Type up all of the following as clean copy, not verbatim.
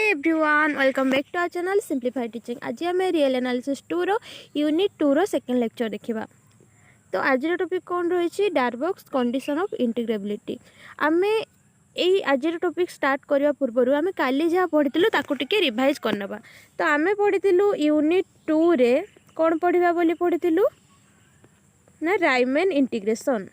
Everyone welcome back to our channel simplified teaching. आज आम real analysis 2 रो unit 2 रो सेकेंड लेक्चर देखा। तो आज टॉपिक कौन रही डार्बक्स कंडीशन ऑफ इंटीग्रेबिलिटी। आम आज टॉपिक स्टार्ट करने पूर्व आम काली जहाँ पढ़ी ताकू टिके रिवाइज करनबा। तो आम पढ़ी यूनिट 2 रे कौन पढ़ा बोली पढ़ी ना राइमन इंटीग्रेशन।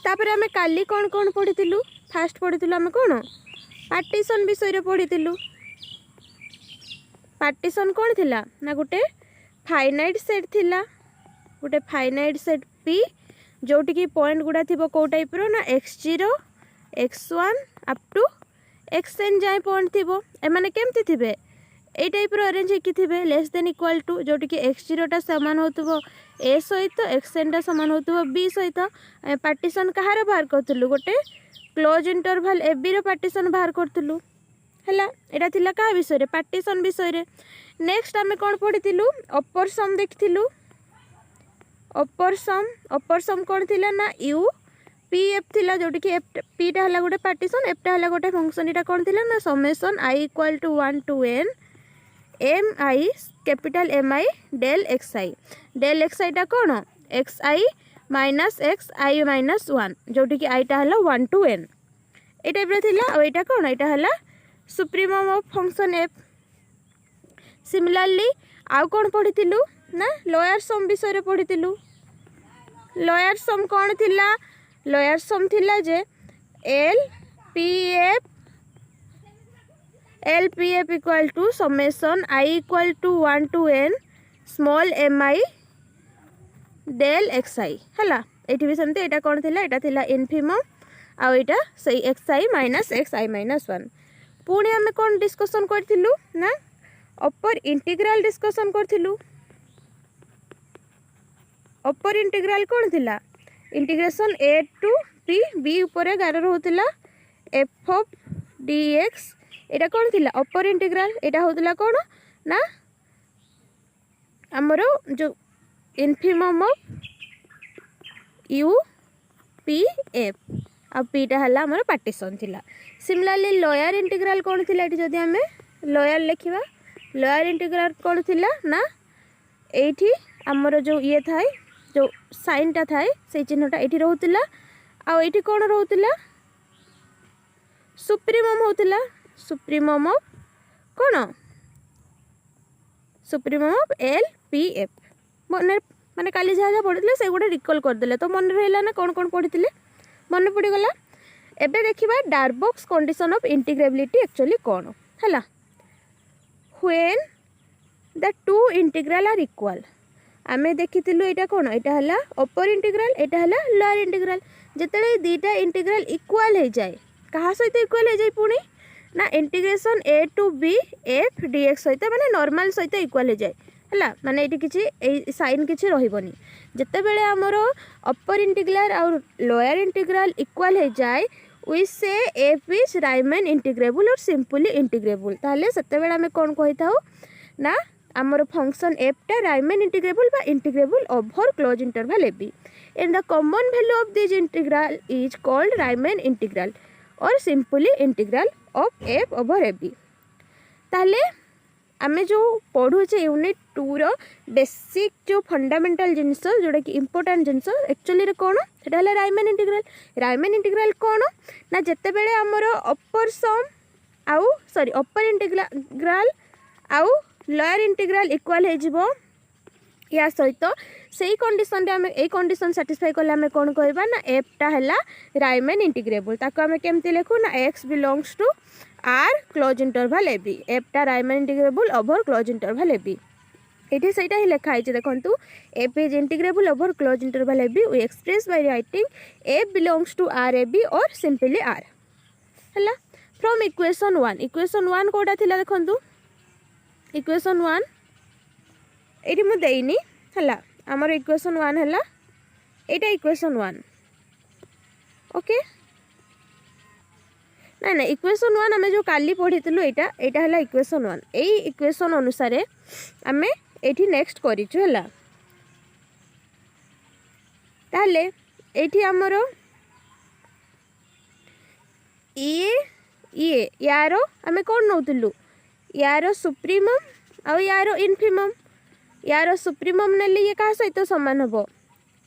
तापर आम काली कौन कौन पढ़ी फास्ट पढ़ी आम कौन पार्टीशन विषय पढ़ी। पार्टीशन कौन थिला ना गोटे फाइनाइट सेट थिला, गोटे फाइनाइट सेट पी जोटी की पॉइंट गुड़ा थी कौ टाइप रो ना x0 x1 up to xn जाए पॉइंट थी। एमाने केमती थिबे ए टाइप रो अरेंज होकी थिबे लेस देन इक्वल टू जोटी की x0 टा समान होतबो ए सहित xn टा समान होतबो b सहित। पार्टीशन कहार बाहर करथुलु गोटे क्लोज इंटरवल ए बी रो पार्टीशन बाहर करथुलु हैला। एटा थिला का विषय रे पार्टीशन विषय रे। नेक्स्ट आमे कोन पढिथिलु अपर सम देखिथिलु। अपर सम कोन थिला ना u पी एफ थिला जोटी की एफ पी टा हला गोटे पार्टीशन एफ टा हला गोटे फंक्शन। एटा कोन थिला ना summation i equal to 1 to n M I capital M I del X I टा कौन X I minus X I minus 1 जोटी की आई टा हला 1 टू n ए टाइप रे थिला। और एटा कौन एटा हला supremum of function F. Similarly आउ कौन पढ़िथिलु ना लोअर सम विषय रे पढ़िथिलु। लोअर सम कौन थिला लोअर सम थिला जे L P F equal to summation I equal to 1 to n small M I del X I है। ये भी सेमती एटा कौन थिला एटा थिला इनफिमम आउ एटा सही एक्स आई माइनस 1। पुणी आम कौन डिस्कसन करथिलु ना अपर इंटीग्रल डिस्कसन करथिलु। अपर इंटीग्रल कौन थिला integration A to P B ऊपर गार रोला एफ ऑफ डी एक्स। एटा कौन थिला अपर इंटीग्रल एटा होतला कौन ना हमरो जो infimum of U P F आ पीटा हला हमर पार्टीशन थिला। सिमिलरली लोअर इंटीग्रल कौन थिला एटी जदी हमें लोअर लिखिबा लोअर इंटीग्रल कौन थिला ना एठी हमर जो ये थाए जो साइन टा थाए से चिन्हटा एठी रहउतिला आ एठी कौन रहउतिला सुप्रीमम होतिला सुप्रीमम ऑफ कौन supremum of L P F. माने काली जहाँ पढ़ी से गोटे रिकल करदे तो मन रहा ना कौन कौन पढ़ी मन पड़गला। एबे देखिबा Darboux condition of integrability actually कौन है। When the two integral are equal आमे देखिथिलु एटा कौन एटा हला अपर इंटीग्रल एटा हला लोअर इंटीग्रल। जेतेले दीटा इंटीग्रल इक्वल हो जाए कहा सहित इक्वल हो जाए पुणी ना integration A to B F D X सहित माने नॉर्मल सहित इक्वल हो जाए है। माने ये किसी साइन किसी रही जिते बेले आमर अपर इंटीग्रल और लोअर इंटीग्रल इक्वल हो जाए वी से एफ इज राइमन इंटीग्रेबल और सिंपली इंटीग्रेबल। ताहले सेते बेले आमे कौन कहि थाउ ना आमर फंक्शन एफ टा राइमन इंटीग्रेबल बा integrable over close interval A B and the common value of this integral is called Riemann integral और simply integral of F over A B. ताहले आमे जो पढ़ुचे यूनिट 2 रो बेसिक जो फंडामेंटल जिनस जोटा कि इंपोर्टेंट जिनस एक्चुअली कौन सेटा हला राइमन इंटीग्रल। राइमन इंटीग्रल कौन ना जेते बेले हमर अपर सम आउ सॉरी अपर इंटीग्रल आउ लोअर इंटीग्रल इक्वल हो जिवो या सहित सेही कंडीशन रे आमे ए कंडीशन सैटिस्फाई करले आमे कोन कहबा ना एफ टा हला राइमन इंटीग्रेबल। ताको आमे केमती लेखु ना x belongs to R close interval A B F टा Riemann integrable over close interval A B. एठी सेटा ही लिखा है देखंतु F is integrable over close interval A B we express by writing F belongs to R A B और simply R हला। From equation 1 कोटा थिला देखंतु इक्वेशन 1 एठी मु देइनी हला हमर इक्वेशन 1 हला एटा इक्वेशन 1 ओके ना ना इक्वेशन 1 आमे जो काली पढ़ीतलु एटा हला इक्वेशन 1 एई इक्वेशन अनुसार आमे एठी नेक्स्ट करिछु हला ताहले एठी हमर ये यार आम कौन नौलु यार सुप्रीमम आउ यार इनफिमम यार सुप्रीमम नेले ये क्या सहित सामान हम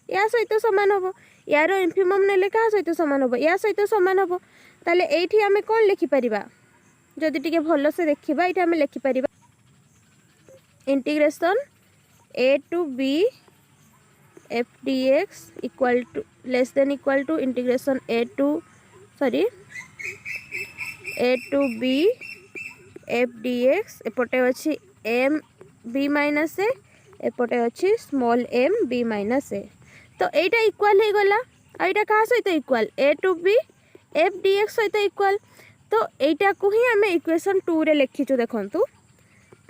या सहित सामान हम यार इनफिमम नेले क्या सहित सामान हम या सहित सामान हम ताले एठी आम कौन लिखिपर जदि टिके भल से देखा ये आम लिखिपर integration a to b f dx equal to less than equal to integration a to b f dx एपटे अच्छी m b माइनस ए एपटे अच्छी small m b minus A तो यहीटा इक्वाल हो गला आईटा क्या सहित equal a to b f dx सहित इक्वाल तो यहीटा को ही आम इक्वेशन 2 रे लिखीचु देखंतु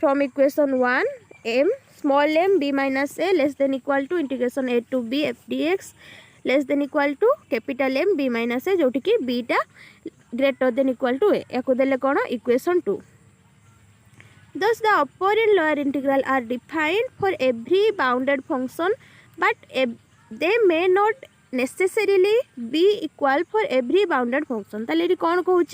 फ्रॉम equation 1 m small m b minus A less than equal to integration a to b f dx less than equal to capital M b minus A जोटी कि bटा greater than equal to a या देले कौन equation 2 thus the upper and lower integral are defined for every bounded function but they may not necessarily be equal for every bounded function ताले ये कौन कहूँ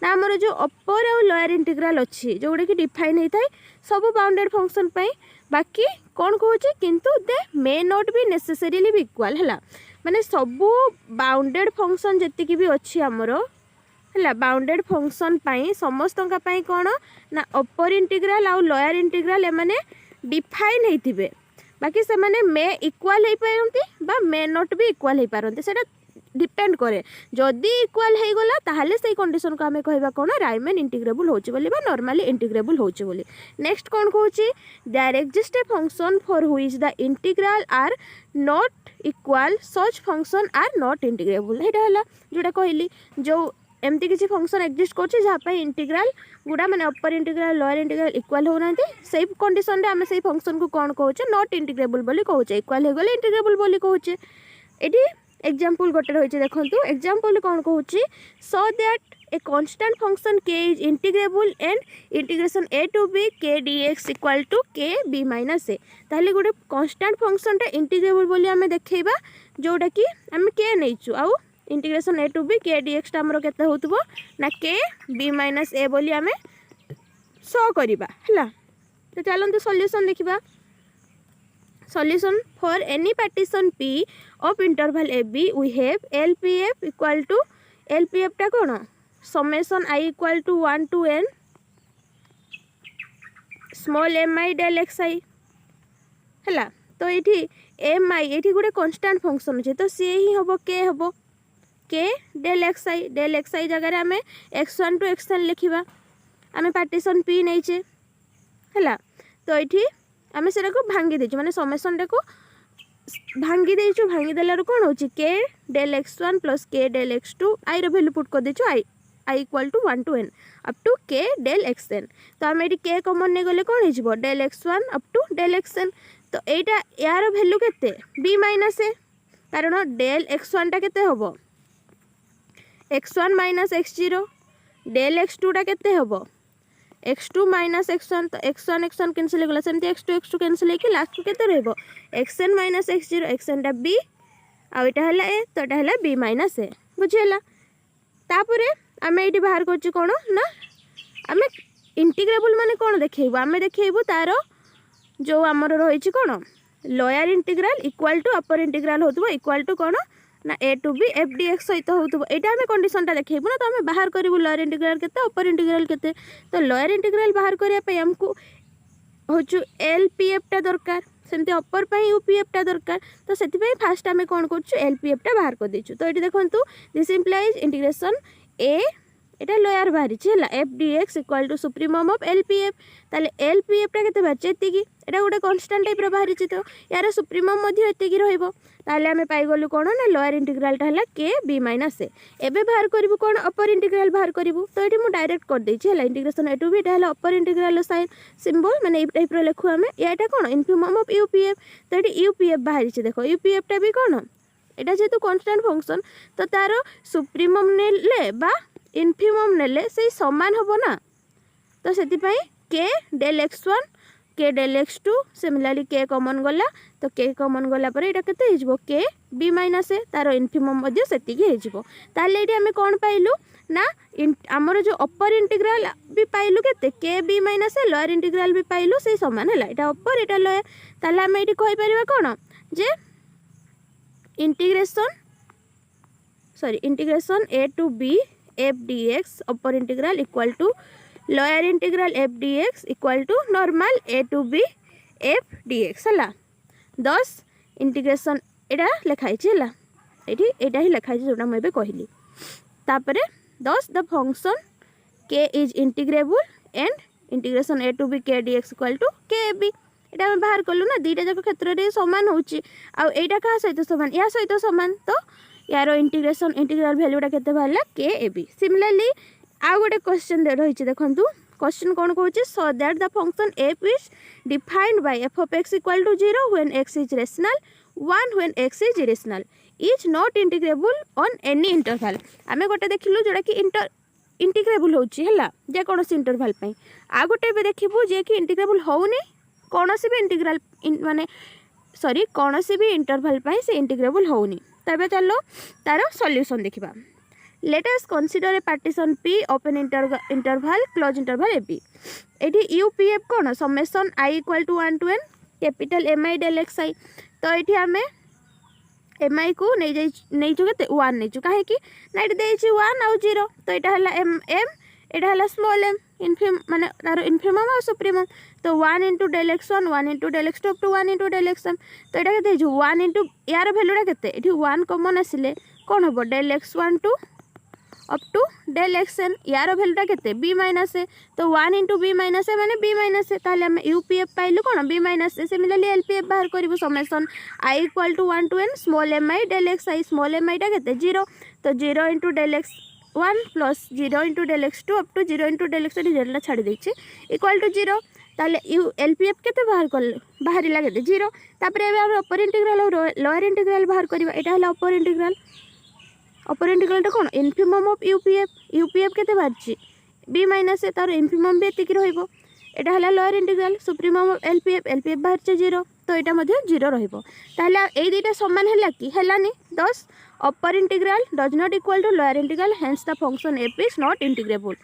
ना आमर जो अपर और लोअर इंटीग्रल अच्छी जोड़ा कि डिफाइन होता है सब बाउंडेड फंक्शन पाई बाकी कौन कहूँ किंतु दे मे नॉट बी नेसेसरीली भी इक्वाल है माने सबू बाउंडेड फंक्शन जी भी अच्छी आमर है बाउंडेड फंक्शन पाई समस्त कौन ना अपर इंटीग्रल आउ लोअर इंटीग्रल एमाने डिफाइन होते बाकी से माने मे इक्वाल हो पारती बा मे नॉट भी इक्वाल हो पारती से डिपेंड करे जदि इक्वाल हो गला ताहले से कंडीशन को आमे कहबा कोन राइमन इंटीग्रेबल होची बोली बा नॉर्मली इंटीग्रेबल होची बोली नेक्स्ट कोन कहूची there exist a function for which the integral are not equal such function are not integrable हेटा हला जोटा कहली जो एमती किसी फंक्शन एक्जिस्ट करछि जहाँ पे इंटीग्रल गुड़ा माने upper integral lower integral equal होनांती सेही कंडीशन रे आमे सेही फंक्शन को कोन कहूचे नॉट इंटीग्रेबल बोली कहूचे इक्वाल हो गले इंटीग्रेबल बोली कहूचे एटी एग्जांपल गोटे रहिছে देखंतु एग्जांपल कोन कहूची so that a constant function k is integrable and integration a to b k dx equal to k b minus a ताले गोटे कांस्टेंट फंक्शन रे इंटीग्रेबल बोली आमे देखैबा जोटा कि आमे k नैचु आउ integration a to b k dx हमरो केते होतबो ना k b माइनस a बोली आमे सो करिबा हला तो चलंतु सॉल्यूशन देखिबा solution for any partition P of interval AB we have LPF equal to LPF टा कौन summation I equal to 1 to n small mi del xi हला तो ये mi ये गोटे constant function अच्छे तो सी ही हम k हम k del xi जगह आम x1 to xn लिखा आम partition P नहीं है तो ये आम से भांगी देचु माने समेसन टा को भांगी देचु भांगी देलार कौन हो के del x1 plus K del x2 I रो वैल्यू पुट कर देचु I equal to 1 to n up to K del xn तो आम ये के कॉमन नहीं गले कौन हो del x1 up to del xn तो यहाँ यार वैल्यू केते b माइनस ए कारण डेल x1 टा केते होबो x1 minus x0 del x2 टा केते होबो x2 माइनस x1 तो x1 कैंसिल होगा सेमती x2 कैंसिल होकर लास्ट को केते रहबो xn माइनस x0 xn टा b आ एटा हला a तो एटा हला b माइनस a बुझिला तापरे आमे एटी बाहर करछि कोन ना आमे इंटीग्रेबल माने कोन देखैबो आमे देखैबो तारो जो हमर रहिछि कोन lower integral equal to upper integral होतबो इक्वल टू कोन ना a to b f dx सहित होतबो एटा हमें कंडीशन टा देखैबो ना तो हमें बाहर करिवो लोअर इंटीग्रल केते अपर इंटीग्रल केते तो लोअर इंटीग्रल बाहर करिया पे हमको होचु lpf टा दरकार सेमते अपर पई upf टा दरकार तो सेति पई फास्ट हमें कोन करछु lpf टा बाहर कर देछु तो एटी देखंतु दिस इंप्लाइज इंटीग्रेशन a एटा लोअर बाहरी छला f dx equal to supremum of lpf ताले lpf टा केते बाचे एतिकी एटा गोटे कांस्टेंट टाइप रो बाहरी तो यार सुप्रीमम मध्ये एतिकी रहइबो ताले हमें पाई गलु कोन ना लोअर इंटीग्रल टा हला k b माइनस a एबे बाहर करबो कोन अपर इंटीग्रल बाहर करबो तो एटी मु डायरेक्ट कर देछि हला इंटीग्रेशन a to b टा हला अपर इंटीग्रल साइन सिंबल माने ए टाइप रो लिखु हमें याटा कोन इनफिमम ऑफ upf तो एटी upf बाहरी छै देखो upf टा भी कोन एटा जेतु कांस्टेंट फंक्शन तो तारो सुप्रीमम नेले बा इनफिमम नेले से समान होबो ना तो सेति पई k del x1 के डेल एक्स टू सिमिलरली के कॉमन गला तो के कॉमन गला पर एटा केते हिजबो के बी माइनस ए तार इनफिमम मध्य सेतिकी हिजबो ताले एटी हमें कोन पाइलु ना आमर जो अपर इंटीग्रल भी पाइलु केते के B minus A lower integral भी पाइलु से समान है एटा अपर एटा लोअर ताले हमें एटी कहि परिबा कोन जे integration A to B F D X upper integral equal to lower integral F D X equal to normal A to B F D X है 10 इंटीग्रेशन एटा लिखाई है एटा ही लिखाई जोटा मुझे कहली तापर 10 the function K is integrable and integration A to B K D X equal to K B एटा हम बाहर कलु ना दुईटा जाक क्षेत्र में सामान होची आईटा क्या सहित सामान या सहित सामान तो यार इंटीग्रल वैल्यूटा केते बाहरला के ए बी सिमिलरली आउ गोटे क्वेश्चन रही देखु क्वेश्चन कौन कौन so that the function F is defined by F of X equal to 0 when X is rational 1 when X is irrational is not integrable on any interval आम गोटे देखिलु जोटा कि इंटीग्रेबल होची है जेकोसी इंटरवल आ गोटे भी देखिबू जे कि इंटीग्रेबल होउनी कौन भी इंटीग्रल माने सॉरी कौन भी इंटरवल से इंटीग्रेबल होउनी तबे चलो तार सॉल्यूशन देखिबा let us consider a partition P open interval close interval A B एटी यूपीएफ कौन summation I equal to 1 to n capital M I del X I तो ये आम एम आई को नहीं के 1 नहीं कहीं ना ये 1 आउ 0 तो यहाँ है एम एम यहाँ है स्मॉल एम इनफिम माने तार इनफिमम और सुप्रीमम तो 1 into del X 1 into del X 2 up to 1 into del X 1 तो यहाँ के 1 इंटू यार भैल्यूटा के 1 कमन आसिले कौन हम del X 1 to up to del X N यार भैल्यूटा के बी माइनस ए तो 1 इंटू बी माइनस ए मैंने बी माइनस ए ताले आम यूपीएफ पाइलु कौन B minus A similarly LPF बाहर करूँ summation I equal to 1 to n small M I del X I small M आईटा के 0 तो 0 into del X 1 plus 0 into del X 2 up to 0 into del X जेटा छाड़ी देछि equal to 0 ताले you LPF के बाहर कर बाहर लगे 0 तापर अपर इंटीग्रल और लोअर इंटीग्रल बाहर करवा यहाँ है अपर इंटीग्रल कौन इनफिमम ऑफ यूपीएफ के बाहर बी माइनस ए तार इनफिमम भी एतिक रहा है lower integral supremum of LPF बाहर 0 तो यहाँ 0 रही दुईटा सामान है कि हेलानी 10 upper integral does not equal to lower integral hence the function F is not integrable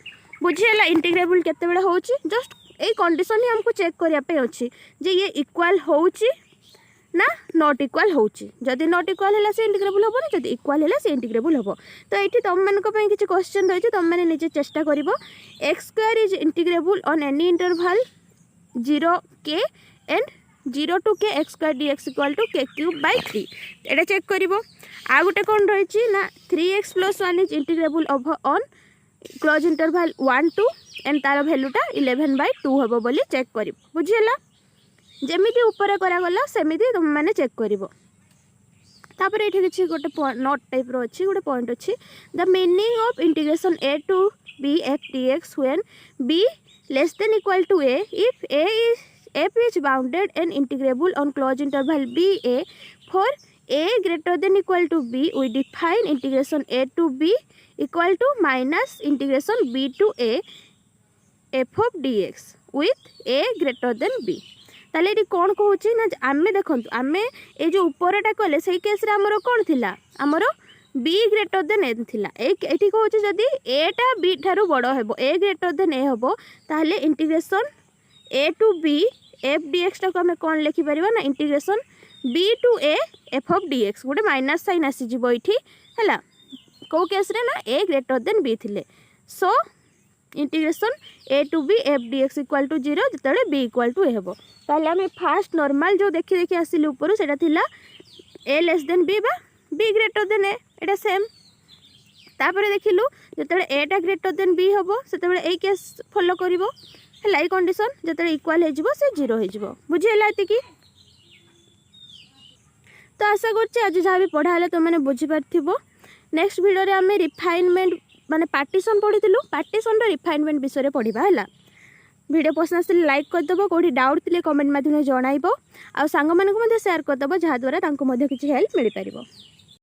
बुझीगला इंटीग्रेबल केते बेले होची जस्ट ए कंडीशन ही हमको चेक करने अच्छी जे ये इक्वल होची ना नॉट इक्वल होची जदि नॉट इक्वल है से इंटीग्रेबल होबो जदि इक्वल है से इंटीग्रेबल होबो तो ये तुम मानक किसी क्वेश्चन रही तुम मैंने निजे चेष्टा करिवो X square is integrable on any interval 0 के and 0 to K X square D X equal to K cube by 3 एटा चेक करिवो आ गोटे कौन रही ना 3x plus 1 is integrable on close interval 1 to and तार भैल्यूटा 11/2 हम बोली चेक कर बुझीगला जमीती ऊपर करागला सेमिति तुम मैंने चेक करिवो तापर ये किसी गोटे नोट टाइप रो अच्छी गोटे पॉइंट अच्छी the meaning of integration A to B F D X when B less than equal to A if A is f is bounded and integrable on closed interval b a for a greater than equal to b we define integration a to b equal to minus integration b to a f of dx with a greater than b ताले ये कौन कहूँ ना आम देखु आम ये जो उपरटा कले से केस आमर कौन थिला आमर बी ग्रेटर देन ए थिला ये कहूँ जदि एटा बी ठारू बड़ हे ए ग्रेटर देन ए हम ताहले integration A to B F D X टाक आम कौन लिखिपर ना integration B to A F of D X गोटे माइनस साइन आसीज ये है कौ केस ना ए ग्रेटर देन बी थिले so integration A to B F D X equal to 0 जिते बी इक्वल टू ए हम ताहले आम फास्ट नॉर्मल जो देखी देखी आसिलु ऊपर सेटा थिला ए लेस देन बी बा be greater than A Etah same तापर देखिलु जिते एटा ग्रेटर देन बी हम से ए केस फॉलो करिवो है कंडीशन जो इक्वाल हो 0 हो बुझीगला ये तो आशा कर जहाँ भी पढ़ा तुमने बुझीपार नेक्स्ट वीडियो आम रिफाइनमेंट माने पार्टीशन पढ़ी पार्टीशन रिफाइनमेंट विषय पढ़ा है वीडियो पसंद आसले लाइक करदेव कौटी डाउट थे कमेंट माध्यम जनइब आ सांग मानक शेयर करदेव जहाँद्वारा किसी हेल्प मिल पार।